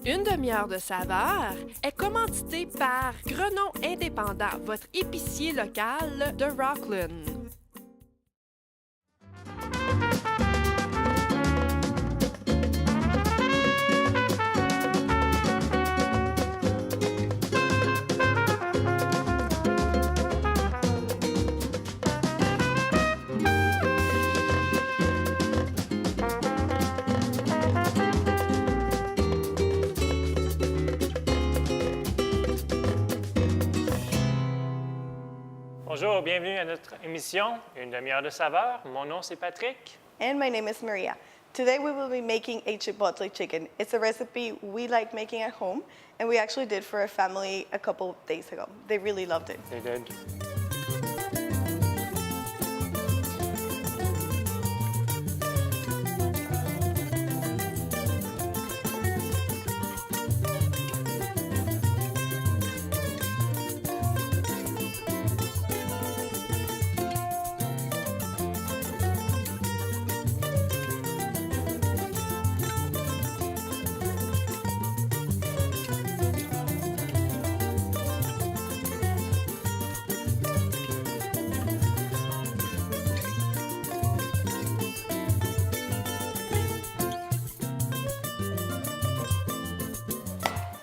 Une demi-heure de saveur est commanditée par Grenon Indépendant, votre épicier local de Rockland. Bonjour, bienvenue à notre émission Une demi-heure de saveur. Mon nom c'est Patrick. And my name is Maria. Today we will be making a chipotle chicken. It's a recipe we like making at home, and we actually did for a family a couple of days ago. They really loved it. They did.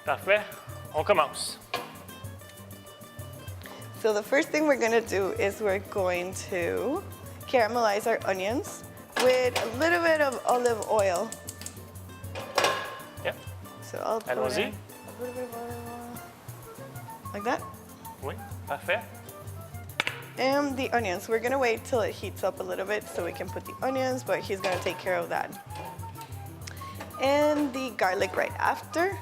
Parfait. On commence. So the first thing we're going to do is we're going to caramelize our onions with a little bit of olive oil. Yep. So I'll put in a Allons-y. little bit of olive oil. Like that. Oui, parfait. And the onions, we're going to wait till it heats up a little bit so we can put the onions, but he's going to take care of that. And the garlic right after.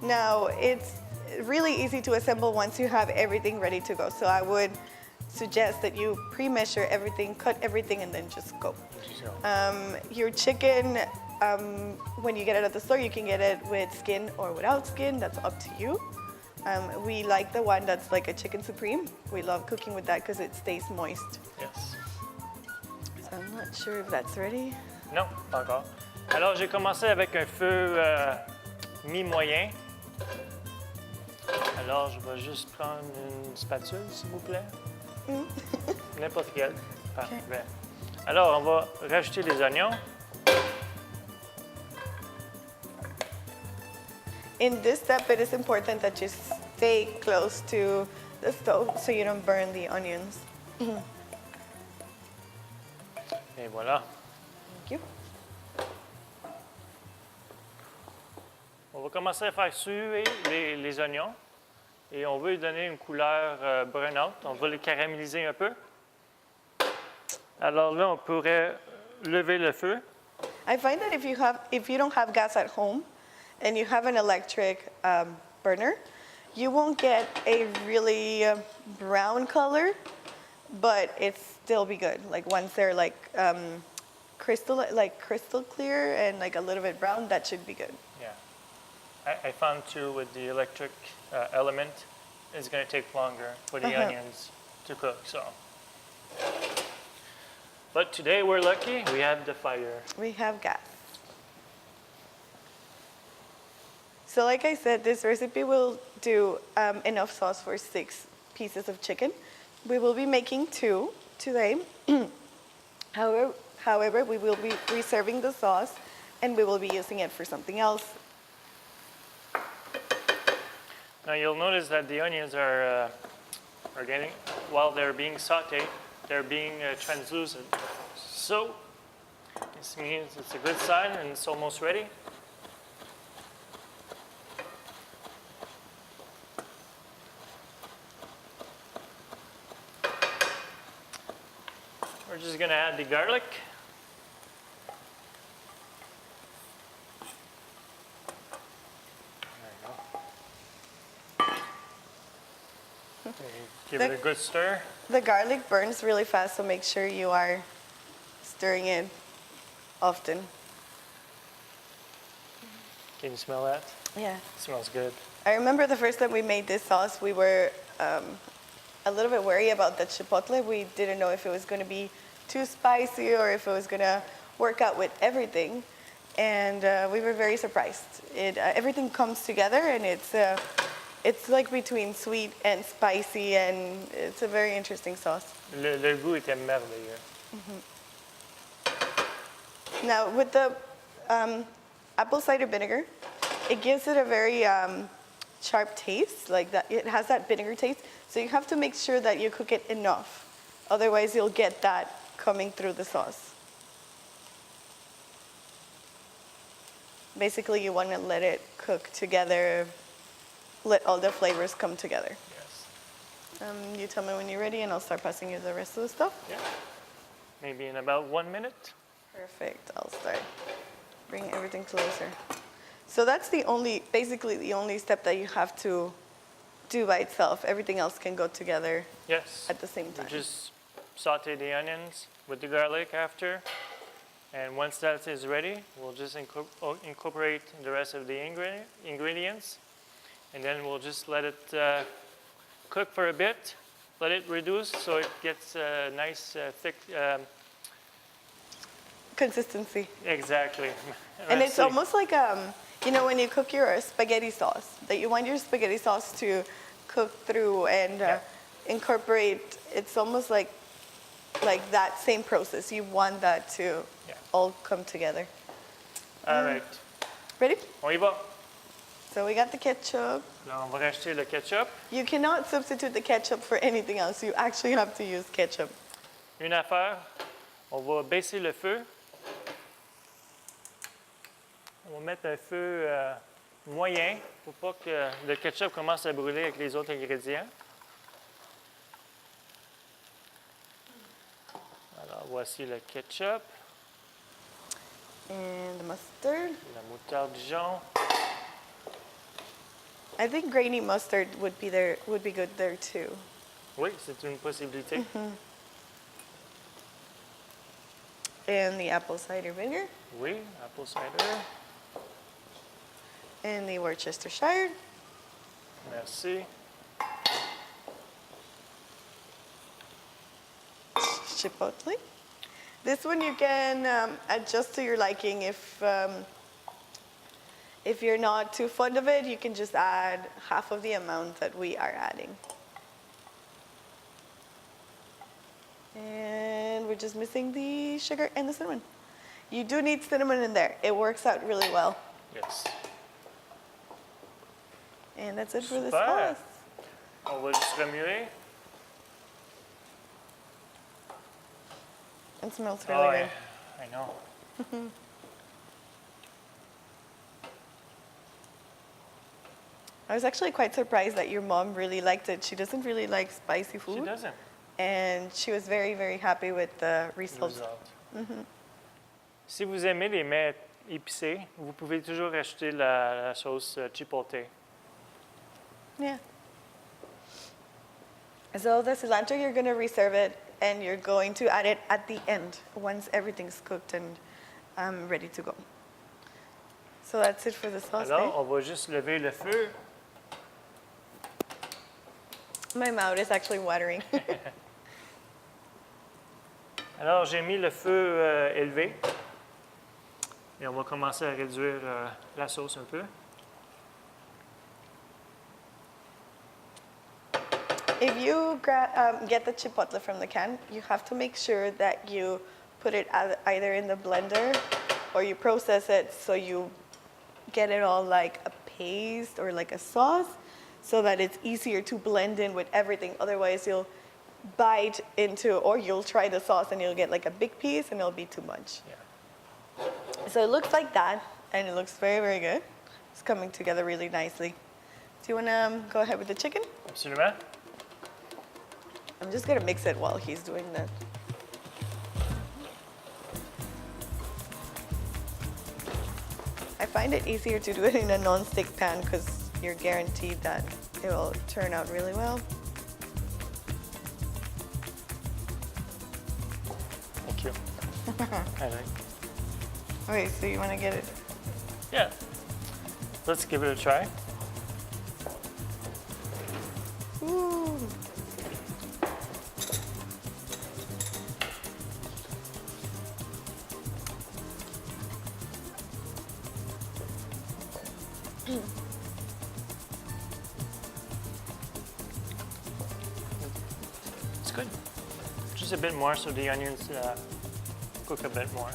Now, it's really easy to assemble once you have everything ready to go. So I would suggest that you pre-measure everything, cut everything, and then just go. Your chicken, when you get it at the store, you can get it with skin or without skin. That's up to you. We like the one that's like a chicken supreme. We love cooking with that because it stays moist. Yes. So I'm not sure if that's ready. Non, pas encore. Alors, j'ai commencé avec un feu mi-moyen. Alors, je vais juste prendre une spatule, s'il vous plaît. N'importe quelle. Parfait. Okay. Alors, on va rajouter les oignons. In this step, it is important that you stay close to the stove so you don't burn the onions. Et voilà. Thank you. On va commencer à faire suer les oignons et on veut lui donner une couleur brunante. On va les caraméliser un peu. Alors là, on pourrait lever le feu. I find that if you don't have gas at home and you have an electric burner, you won't get a really brown color, but it still be good. Like once they're like crystal clear and like a little bit brown, that should be good. Yeah. I found too with the electric element, it's going to take longer for the onions to cook. So, but today we're lucky. We have the fire. We have gas. So like I said, this recipe will do enough sauce for 6 pieces of chicken. We will be making 2 today. However, we will be reserving the sauce and we will be using it for something else. Now you'll notice that the onions are getting, while they're being sautéed, they're being translucent. So this means it's a good sign and it's almost ready. We're just going to add the garlic. Give it a good stir. The garlic burns really fast, so make sure you are stirring it often. Can you smell that? Yeah. It smells good. I remember the first time we made this sauce, we were a little bit worried about the chipotle. We didn't know if it was going to be too spicy or if it was going to work out with everything. and we were very surprised. Everything comes together, and it's like between sweet and spicy, and it's a very interesting sauce. Le goût était merveilleux. Now, with the apple cider vinegar, it gives it a very sharp taste, like that. It has that vinegar taste, so you have to make sure that you cook it enough. Otherwise, you'll get that coming through the sauce. Basically, you want to let it cook together, let all the flavors come together. Yes. You tell me when you're ready, and I'll start passing you the rest of the stuff. Yeah. Maybe in about 1 minute. Perfect. I'll start bringing everything closer. So that's basically the only step that you have to do by itself. Everything else can go together Yes. at the same time. Just saute the onions with the garlic after. And once that is ready, we'll just incorporate the rest of the ingredients. And then we'll just let it cook for a bit. Let it reduce so it gets a nice thick... Consistency. exactly. And it's Merci. almost like, when you cook your spaghetti sauce, that you want your spaghetti sauce to cook through and incorporate. It's almost like that same process. You want that to all come together. All right. Ready? On y va. So we got the ketchup. Là, on va rajouter le ketchup. You cannot substitute the ketchup for anything else. You actually have to use ketchup. Une affaire, on va baisser le feu. On va mettre un feu moyen pour pas que le ketchup commence à brûler avec les autres ingrédients. Alors, voici le ketchup, And the mustard. la moutarde Dijon. I think grainy mustard would be good there too. Oui, c'est une possibilité. And the apple cider vinegar. Oui, apple cider. And the Worcestershire. Merci. Chipotle. This one you can adjust to your liking. If you're not too fond of it, you can just add half of the amount that we are adding. And we're just missing the sugar and the cinnamon. You do need cinnamon in there. It works out really well. Yes. And that's it for the Super. sauce. On va juste remuer. It smells really Oh, good. I know. I was actually quite surprised that your mom really liked it. She doesn't really like spicy food. She doesn't. And she was very, very happy with the results. Si vous aimez les mets épicés, vous pouvez toujours ajouter la sauce chipotle. Yeah. So the cilantro, you're going to reserve it, and you're going to add it at the end once everything's cooked and ready to go. So that's it for the sauce. Alors, on va juste lever le feu. My mouth is actually watering. Alors, j'ai mis le feu élevé. Et on va commencer à réduire la sauce un peu. If you get the chipotle from the can, you have to make sure that you put it either in the blender or you process it so you get it all like a paste or like a sauce so that it's easier to blend in with everything. Otherwise, you'll bite into, or you'll try the sauce and you'll get like a big piece and it'll be too much. Yeah. So it looks like that, and it looks very, very good. It's coming together really nicely. Do you want to go ahead with the chicken? Absolument. I'm just going to mix it while he's doing that. I find it easier to do it in a non-stick pan because you're guaranteed that it will turn out really well. Thank you. I like. Okay, so you want to get it? Yeah. Let's give it a try. Ooh. It's good. Just a bit more so the onions cook a bit more.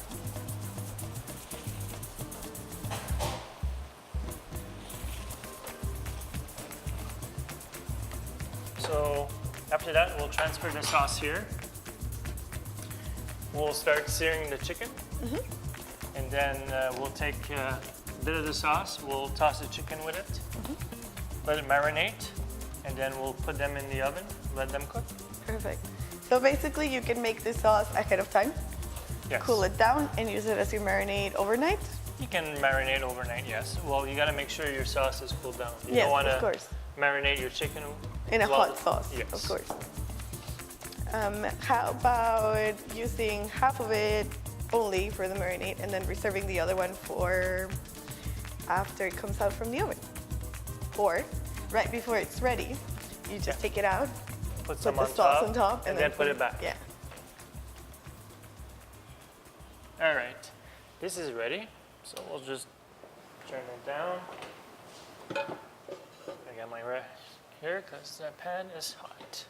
So after that, we'll transfer the sauce here. We'll start searing the chicken. And then we'll take a bit of the sauce, we'll toss the chicken with it, let it marinate, and then we'll put them in the oven, let them cook. Perfect. So basically you can make this sauce ahead of time, Yes. cool it down, and use it as you marinate overnight? You can marinate overnight, yes. Well, you gotta make sure your sauce is cooled down. You Yes, don't wanna of course. marinate your chicken In a well- hot sauce, Yes. of course. How about using half of it only for the marinade and then reserving the other one for after it comes out from the oven? Or right before it's ready, you just take it out, Put put some the on sauce top, on top, and then put it back. Yeah. All right, this is ready. So we'll just turn it down. I got my right here because the pan is hot.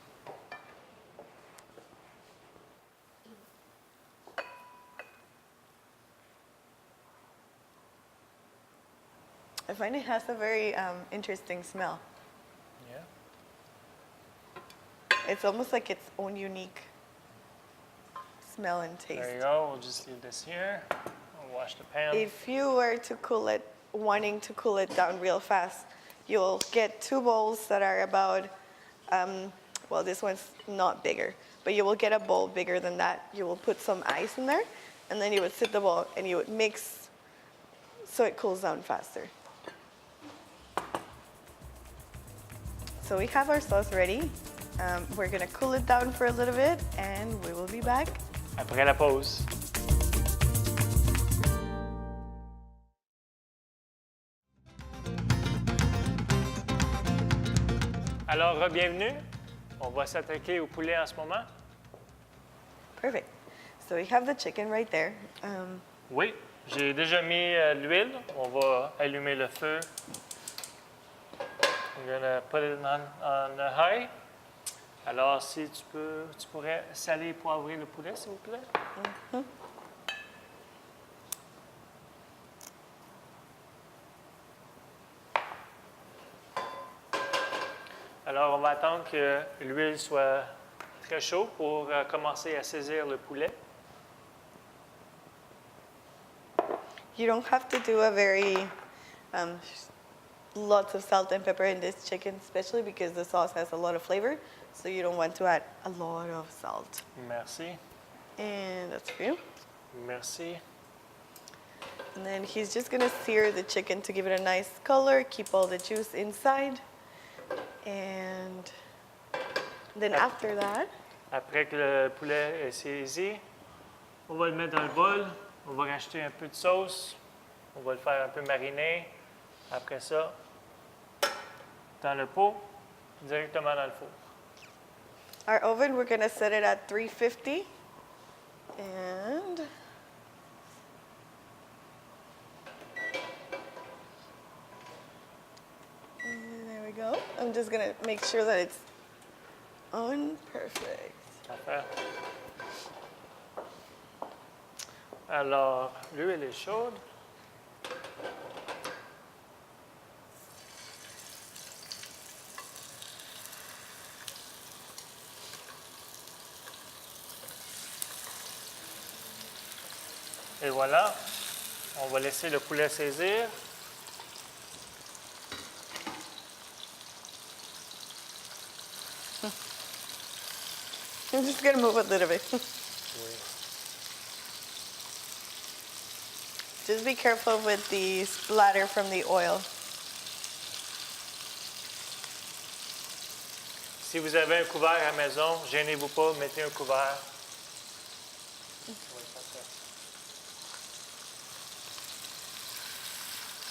I find it has a very interesting smell. Yeah. It's almost like its own unique smell and taste. There you go. We'll just leave this here. We'll wash the pan. If you were to cool it, wanting to cool it down real fast, you'll get 2 bowls that are about, well, this one's not bigger, but you will get a bowl bigger than that. You will put some ice in there, and then you would sit the bowl and you would mix so it cools down faster. So we have our sauce ready. We're gonna cool it down for a little bit, and we will be back. Après la pause. Alors, bienvenue. On va s'attaquer au poulet en ce moment. Perfect. So we have the chicken right there. Oui, j'ai déjà mis l'huile. On va allumer le feu. I'm gonna put it on the high. Alors, si tu pourrais saler et poivrer le poulet, s'il vous plaît. Alors, on va attendre que l'huile soit très chaude pour commencer à saisir le poulet. You don't have to do a very lots of salt and pepper in this chicken, especially because the sauce has a lot of flavor. So you don't want to add a lot of salt. Merci. And that's for you. Merci. And then he's just gonna sear the chicken to give it a nice color, keep all the juice inside. And then after that, Après que le poulet est saisi, on va le mettre dans le bol. On va rajouter un peu de sauce. On va le faire un peu mariner. Après ça, dans le pot, directement dans le four. our oven, we're gonna set it at 350. And there we go. I'm just gonna make sure that it's on perfect. Parfait. Alors, l'huile est chaude. Et voilà, on va laisser le poulet saisir. I'm just gonna move a little bit. Just be careful with the splatter from the oil. Si vous avez un couvert à la maison, gênez-vous pas, mettez un couvert.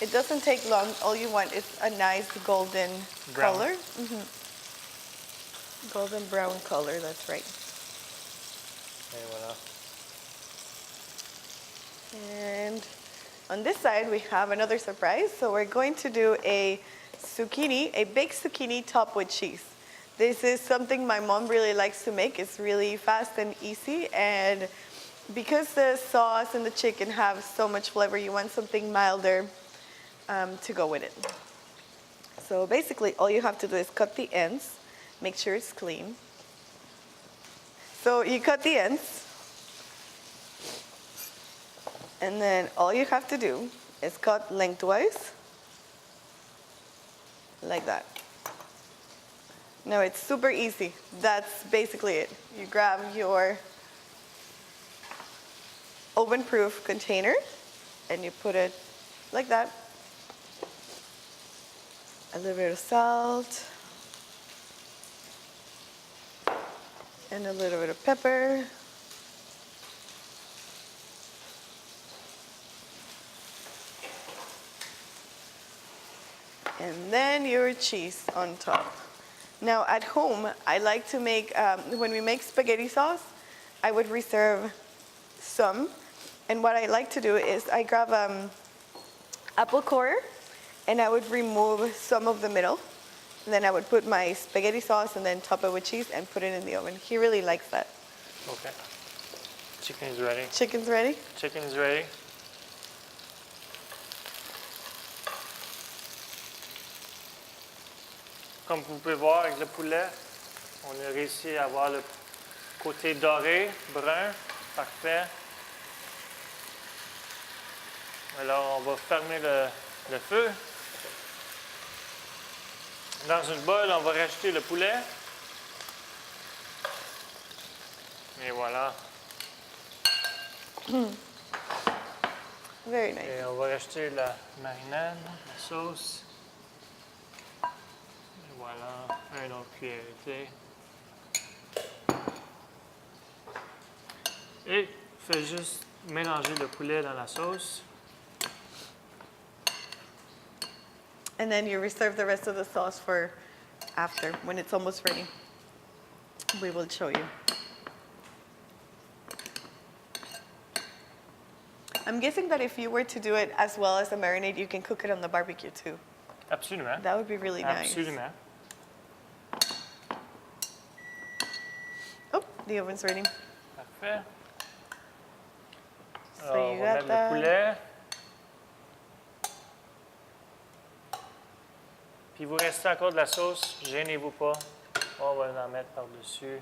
It doesn't take long. All you want is a nice golden Brown. color. Golden brown color, that's right. Et voilà. And On this side, we have another surprise. So we're going to do a zucchini, a baked zucchini topped with cheese. This is something my mom really likes to make. It's really fast and easy, and because the sauce and the chicken have so much flavor, you want something milder to go with it. So basically, all you have to do is cut the ends, make sure it's clean. So you cut the ends, and then all you have to do is cut lengthwise, like that. Now it's super easy. That's basically it. You grab your oven-proof container and you put it like that. A little bit of salt and a little bit of pepper. And then your cheese on top. Now at home, I like to make, when we make spaghetti sauce, I would reserve some. And what I like to do is I grab apple core and I would remove some of the middle. And then I would put my spaghetti sauce and then top it with cheese and put it in the oven. He really likes that. Okay. Chicken is ready. Chicken's ready? Chicken is ready. Comme vous pouvez voir avec le poulet, on a réussi à avoir le côté doré, brun, parfait. Alors, on va fermer le feu. Dans une bolle, on va rajouter le poulet. Et voilà. Very nice. Et on va rajouter la marinade, la sauce. Voilà, un autre cuillerée. Et fais juste mélanger le poulet dans la sauce. And then you reserve the rest of the sauce for after, when it's almost ready. We will show you. I'm guessing that if you were to do it as well as a marinade, you can cook it on the barbecue too. Absolument. That would be really nice. Absolument. Oh, the oven's ready. Parfait. So Alors, you on va got mettre that. le poulet. Puis vous restez encore de la sauce, gênez-vous pas. On va en mettre par-dessus.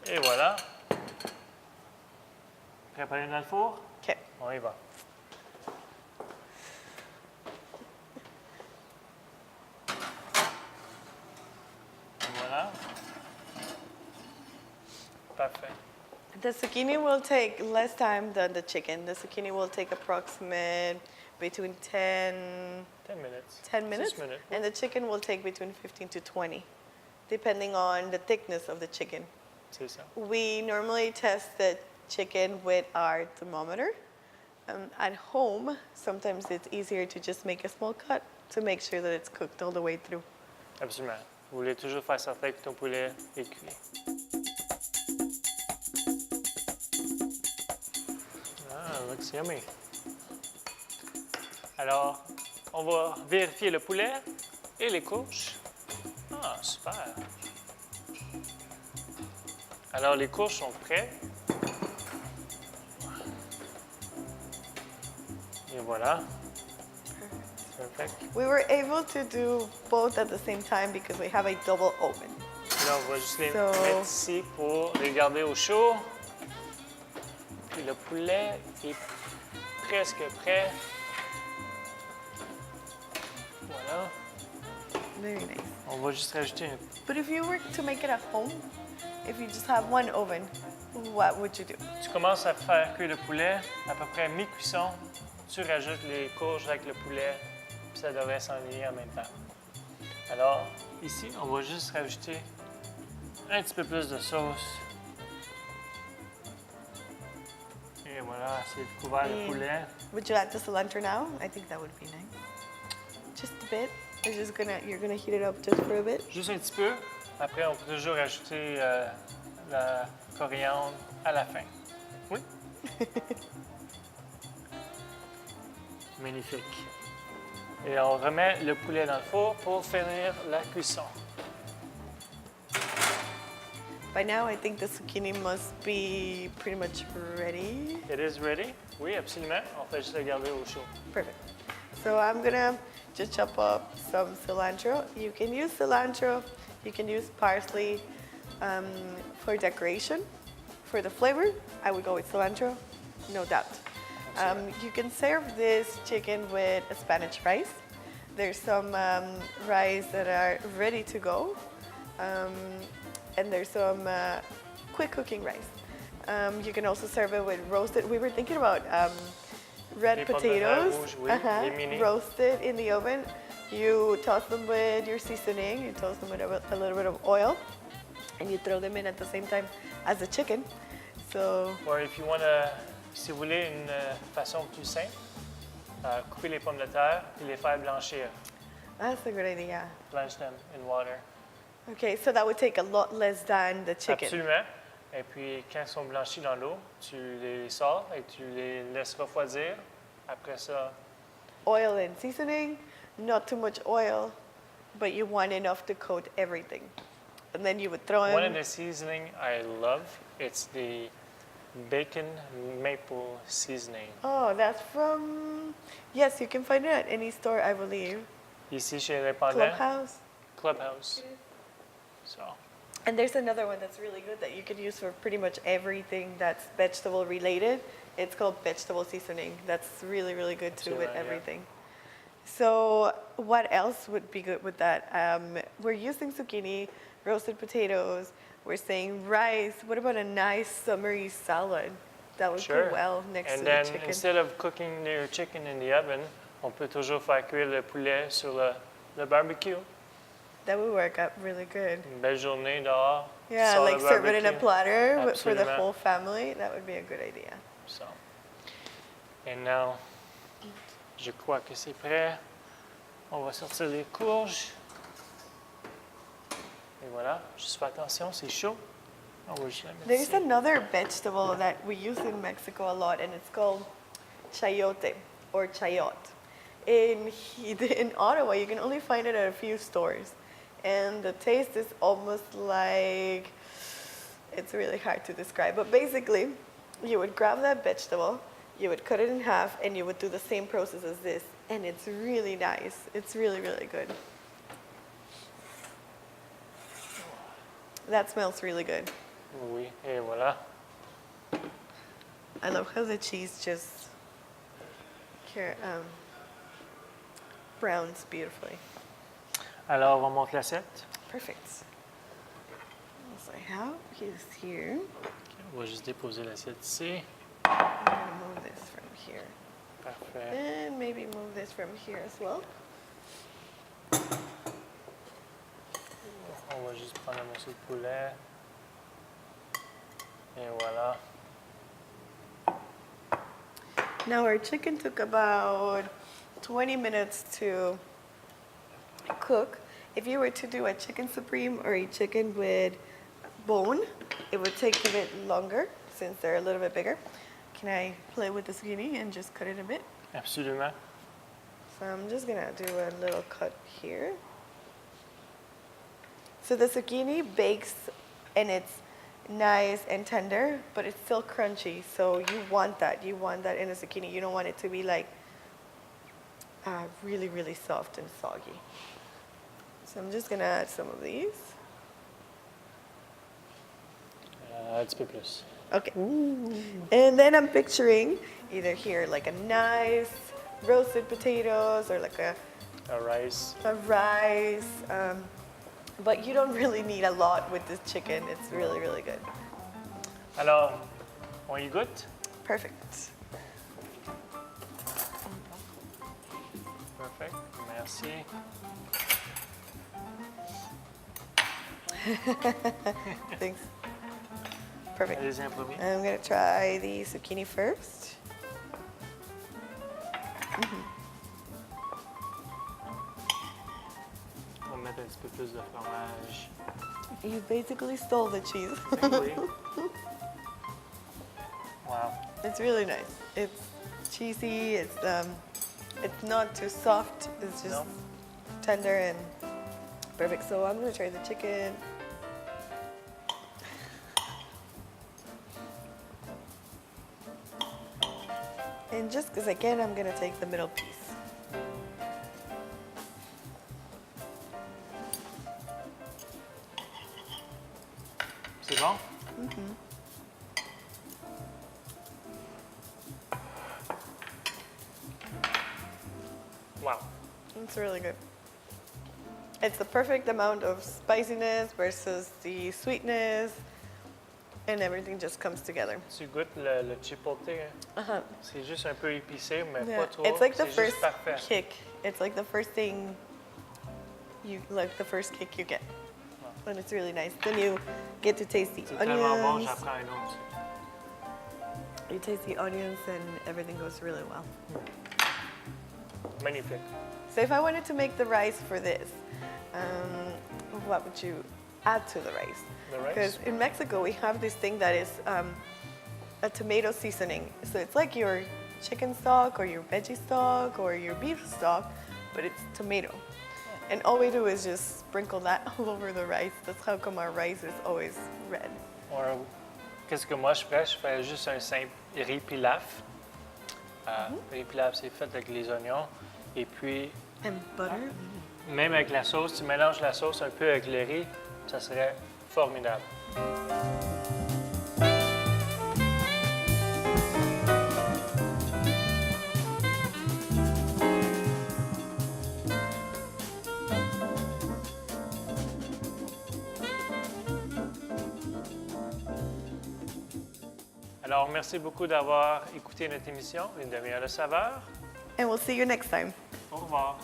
Et voilà. Préparé dans le four? Okay. On y va. Et voilà. Parfait. The zucchini will take less time than the chicken. The zucchini will take approximate between 10 minutes. 10 minutes. 6 minutes. And the chicken will take between 15 to 20, depending on the thickness of the chicken. C'est ça. We normally test the chicken with our thermometer. At home, sometimes it's easier to just make a small cut to make sure that it's cooked all the way through. Absolument. Vous voulez toujours faire certain que ton poulet est cuit. Ah, looks yummy. Alors, on va vérifier le poulet et les courges. Ah, super. Alors, les courges sont prêtes. Et voilà. Perfect. We were able to do both at the same time because we have a double oven. Là, on va juste les So- mettre ici pour les garder au chaud. Puis le poulet est presque prêt. Voilà. Very nice. On va juste rajouter un... But if you were to make it at home, if you just have one oven, what would you do? Tu commences à faire cuire le poulet à peu près mi-cuisson. Tu rajoutes les courges avec le poulet, puis ça devrait s'enligner en même temps. Alors, ici, on va juste rajouter un petit peu plus de sauce. Et voilà, c'est couvert le poulet. Would you add the cilantro now? I think that would be nice. Just a bit. You're gonna heat it up just for a bit. Juste un petit peu. Après, on peut toujours ajouter la coriandre à la fin. Oui? Magnifique. Et on remet le poulet dans le four pour finir la cuisson. By now, I think the zucchini must be pretty much ready. It is ready? Oui, absolument. On fait juste le garder au chaud. Perfect. So I'm gonna just chop up some cilantro. You can use cilantro, you can use parsley for decoration. For the flavor, I would go with cilantro, no doubt. You can serve this chicken with a Spanish rice. There's some rice that are ready to go. And there's some quick cooking rice. You can also serve it with roasted. We were thinking about red Les pommes de terre potatoes, rouges, oui, les mini. roasted in the oven. You toss them with your seasoning. You toss them with a little bit of oil, and you throw them in at the same time as the chicken. So Or if you want to, si vous voulez une façon plus simple, couper les pommes de terre et les faire blanchir. that's a good idea. Blanch them in water. Okay, so that would take a lot less than the chicken. Absolument. Et puis, quand ils sont blanchis dans l'eau, tu les sors et tu les laisses refroidir. Après ça, Oil and seasoning, not too much oil, but you want enough to coat everything. And then you would throw one of in. the seasoning I love, it's the bacon maple seasoning. Oh, that's from. Yes, you can find it at any store, I believe. Ici, chez Indépendant, Clubhouse. Clubhouse. So, And there's another one that's really good that you could use for pretty much everything that's vegetable related. It's called vegetable seasoning. That's really, really good too with Absolutely, yeah. everything. So, what else would be good with that? We're using zucchini, roasted potatoes. We're saying rice. What about a nice summery salad? That would sure. go well next And to then the chicken. instead of cooking your chicken in the oven, on peut toujours faire cuire le poulet sur le barbecue. That would work out really good. Une belle journée dehors. Yeah, sur le like serve it in a barbecue. platter for the Absolument. whole family. That would be a good idea. So, and now, je crois que c'est prêt. On va sortir les courges. Et voilà, juste fais attention, c'est chaud. On va juste la mettre There's ici. another vegetable that we use in Mexico a lot, and it's called chayote or chayot. In Ottawa, you can only find it at a few stores. And the taste is almost like, it's really hard to describe. But basically, you would grab that vegetable, you would cut it in half, and you would do the same process as this. And it's really nice. It's really, really good. That smells really good. Oui, et voilà. I love how the cheese just browns beautifully. Alors, on monte l'assiette. Perfect. So I have is here. On va juste déposer l'assiette ici. I'm gonna move this from here. Parfait. And maybe move this from here as well. On va juste prendre un morceau de poulet. Et voilà. Now our chicken took about 20 minutes to cook. If you were to do a chicken supreme or a chicken with bone, it would take a bit longer since they're a little bit bigger. Can I play with the zucchini and just cut it a bit? Absolument. So I'm just gonna do a little cut here. So the zucchini bakes and it's nice and tender, but it's still crunchy. So you want that. You want that in a zucchini. You don't want it to be like really, really soft and soggy. So I'm just gonna add some of these. Un petit peu plus. Okay. And then I'm picturing either here like a nice roasted potatoes or like a Rice. rice. But you don't really need a lot with this chicken. It's really, really good. Alors, on y goûte? Perfect. Perfect. Merci. Thanks. Perfect. Allez-y en premier. I'm gonna try the zucchini first. On va mettre un petit peu plus de fromage. You basically stole the cheese. Oui. Wow. It's really nice. It's cheesy. It's not too soft. It's just No. tender and perfect. So I'm gonna try the chicken. And just because I can, I'm gonna take the middle piece. C'est bon? Wow. It's really good. It's the perfect amount of spiciness versus the sweetness, and everything just comes together. Tu goûtes le chipotle, hein? Uh-huh. C'est juste un peu épicé, mais Yeah. pas trop. It's like the C'est first juste parfait. kick. It's like the first thing the first kick you get. And it's really nice. Then you get to taste the C'est tellement bon, onions. j'en prends un autre. You taste the onions and everything goes really well. Magnifique. So if I wanted to make the rice for this, what would you add to the rice? The rice? Because in Mexico we have this thing that is a tomato seasoning. So it's like your chicken stock or your veggie stock or your beef stock, but it's tomato. And all we do is just sprinkle that all over the rice. That's how come our rice is always red. Or, qu'est-ce que moi je ferais? Je ferais juste un simple riz pilaf. Riz pilaf, c'est fait avec les oignons. Et puis, And butter. même avec la sauce, tu mélanges la sauce un peu avec le riz, ça serait formidable. Alors, merci beaucoup d'avoir écouté notre émission, Une demi-heure de saveur. And we'll see you next time. Au revoir.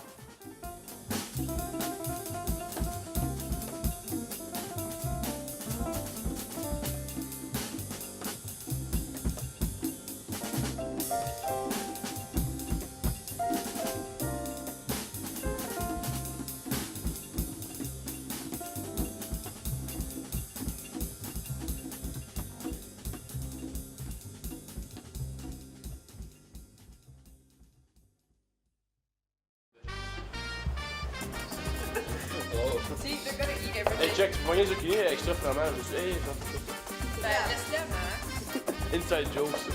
See, they're gonna eat everything. Hey, check, tu prends les zucchini extra fromage. Hey, Laisse-le, hein. inside jokes.